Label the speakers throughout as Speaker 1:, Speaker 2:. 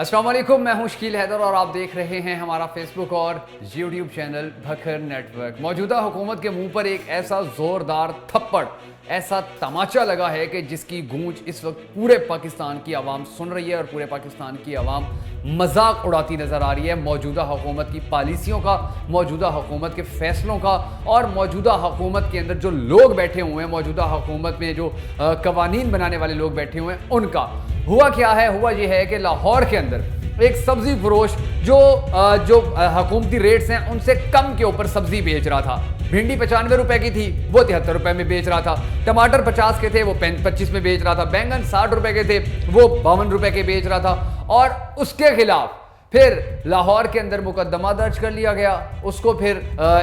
Speaker 1: अस्सलाम वालेकुम, मैं हूं शकील हैदर और आप देख रहे हैं हमारा फेसबुक और यूट्यूब चैनल भखर नेटवर्क। मौजूदा हुकूमत के मुंह पर एक ऐसा ज़ोरदार थप्पड़, ऐसा तमाचा लगा है कि जिसकी गूंज इस वक्त पूरे पाकिस्तान की आवाम सुन रही है और पूरे पाकिस्तान की आवाम मजाक उड़ाती नज़र आ रही है मौजूदा हुकूमत की पॉलिसियों का, मौजूदा हुकूमत के फ़ैसलों का और मौजूदा हुकूमत के अंदर जो लोग बैठे हुए हैं, मौजूदा हुकूमत में जो कवानीन बनाने वाले लोग बैठे हुए हैं उनका। हुआ क्या है? हुआ ये है कि लाहौर के अंदर एक सब्जी फरोश जो हुकूमती रेट्स हैं उनसे कम के ऊपर सब्जी बेच रहा था। भिंडी 95 रुपए की थी, वो 73 रुपए में बेच रहा था। टमाटर 50 के थे, वो 25 में बेच रहा था। बैंगन 60 रुपए के थे, वो 52 रुपए के बेच रहा था। और उसके खिलाफ फिर लाहौर के अंदर मुकदमा दर्ज कर लिया गया, उसको फिर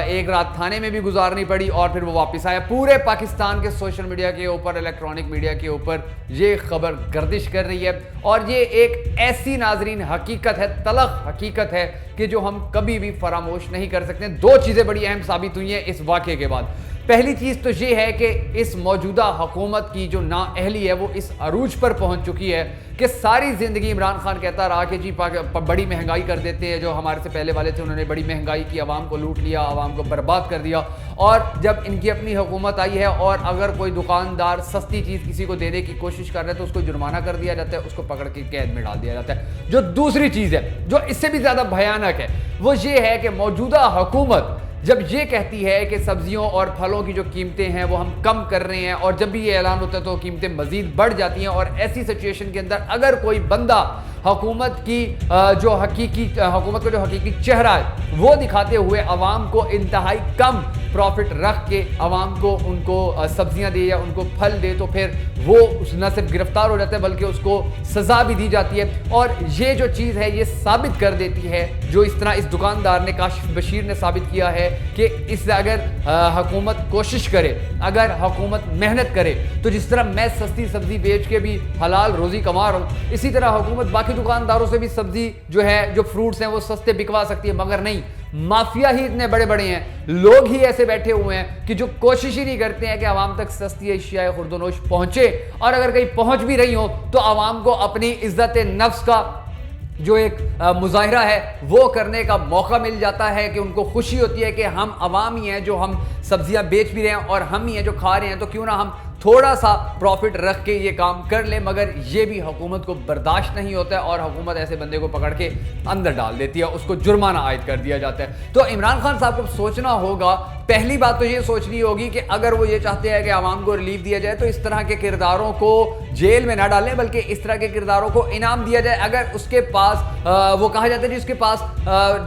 Speaker 1: एक रात थाने में भी गुजारनी पड़ी और फिर वो वापस आया। पूरे पाकिस्तान के सोशल मीडिया के ऊपर, इलेक्ट्रॉनिक मीडिया के ऊपर ये खबर गर्दिश कर रही है और ये एक ऐसी नाजरीन हकीकत है, तलख हकीकत है कि जो हम कभी भी फरामोश नहीं कर सकते। दो चीज़ें बड़ी अहम साबित हुई हैं इस वाक़े के बाद। पहली चीज़ तो ये है कि इस मौजूदा हुकूमत की जो नाअहली है वो इस अरूज पर पहुंच चुकी है कि सारी ज़िंदगी इमरान खान कहता रहा कि जी बड़ी महंगाई कर देते हैं। जो हमारे से पहले वाले थे उन्होंने बड़ी महंगाई की, आवाम को लूट लिया, आवाम को बर्बाद कर दिया। और जब इनकी अपनी हुकूमत आई है और अगर कोई दुकानदार सस्ती चीज़ किसी को देने की कोशिश कर रहा है तो उसको जुर्माना कर दिया जाता है, उसको पकड़ के कैद में डाल दिया जाता है। जो दूसरी चीज़ है जो इससे भी ज़्यादा भयानक है वो ये है कि मौजूदा हुकूमत जब ये कहती है कि सब्जियों और फलों की जो कीमतें हैं वो हम कम कर रहे हैं और जब भी ये ऐलान होता है तो कीमतें मज़ीद बढ़ जाती हैं। और ऐसी सिचुएशन के अंदर अगर कोई बंदा हुकूमत का जो हकीकी चेहरा है वो दिखाते हुए आवाम को इंतहाई कम प्रॉफिट रख के आवाम को उनको सब्जियां दे या उनको फल दे तो फिर वो न सिर्फ गिरफ्तार हो जाता है बल्कि उसको सज़ा भी दी जाती है। और ये जो चीज़ है ये साबित कर देती है, जो इस तरह इस दुकानदार ने, काशिफ बशीर ने साबित किया है कि इससे अगर हुकूमत कोशिश करे, अगर हुकूमत मेहनत करे तो जिस तरह मैं सस्ती सब्जी बेच के भी हलाल रोज़ी कमा रहा हूँ, इसी तरह हुकूमत बाकी दुकानदारों से भी सब्जी जो है, जो फ्रूट्स हैं वो सस्ते बिकवा सकती है। मगर नहीं, माफिया ही इतने बड़े बड़े हैं, लोग ही ऐसे बैठे हुए हैं कि जो कोशिश ही नहीं करते हैं कि आवाम तक सस्ती अशिया खुर्दोनोश पहुंचे। और अगर कहीं पहुंच भी रही हो तो आवाम को अपनी इज्जत नफ्स का जो एक मुजाहिरा है वो करने का मौका मिल जाता है कि उनको खुशी होती है कि हम आवाम ही हैं जो हम सब्जियां बेच भी रहे हैं और हम ही हैं जो खा रहे हैं, तो क्यों ना हम थोड़ा सा प्रॉफिट रख के ये काम कर ले। मगर ये भी हुकूमत को बर्दाश्त नहीं होता है और हुकूमत ऐसे बंदे को पकड़ के अंदर डाल देती है, उसको जुर्माना आयद कर दिया जाता है। तो इमरान खान साहब को सोचना होगा, पहली बात तो ये सोचनी होगी कि अगर वो ये चाहते हैं कि आवाम को रिलीफ दिया जाए तो इस तरह के किरदारों को जेल में ना डालें बल्कि इस तरह के किरदारों को इनाम दिया जाए। अगर उसके पास वो कहा जाता है जिसके पास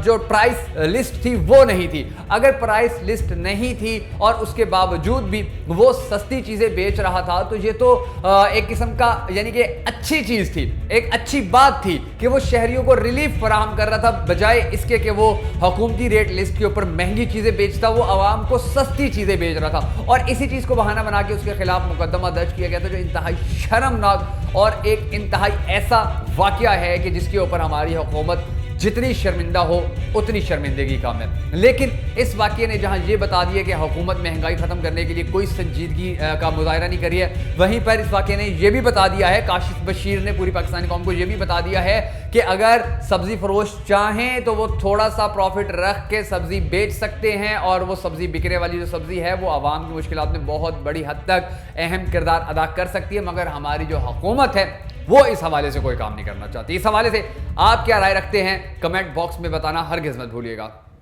Speaker 1: जो प्राइस लिस्ट थी वो नहीं थी, अगर प्राइस लिस्ट नहीं थी और उसके बावजूद भी वो सस्ती चीज़ें बेच रहा था तो ये तो एक किस्म का यानी कि अच्छी चीज़ थी, एक अच्छी बात थी कि वो शहरियों को रिलीफ फराहम कर रहा था, बजाय इसके कि वो हुकूमती रेट लिस्ट के ऊपर महंगी चीज़ें बेचता, वो आवाम को सस्ती चीज़ें बेच रहा था। और इसी चीज़ को बहाना बना के उसके खिलाफ मुकदमा दर्ज किया गया था, जो इंतहाई शर्मनाक और एक इंतहाई ऐसा वाकया है कि जिसके ऊपर हमारी हुकूमत जितनी शर्मिंदा हो उतनी शर्मिंदगी कम है। लेकिन इस वाक़े ने जहां ये बता दिया कि हुकूमत महंगाई ख़त्म करने के लिए कोई संजीदगी का मुजाहिरा नहीं करी है, वहीं पर इस वाक़े ने यह भी बता दिया है, काशिफ बशीर ने पूरी पाकिस्तानी कौम को यह भी बता दिया है कि अगर सब्ज़ी फरोश चाहें तो वो थोड़ा सा प्रॉफिट रख के सब्ज़ी बेच सकते हैं और वो सब्ज़ी बिकने वाली जो सब्ज़ी है वो आवाम की मुश्किलात में बहुत बड़ी हद तक अहम किरदार अदा कर सकती है। मगर हमारी जो हुकूमत है वो इस हवाले से कोई काम नहीं करना चाहती। इस हवाले से आप क्या राय रखते हैं कमेंट बॉक्स में बताना हरगिज़ मत भूलिएगा।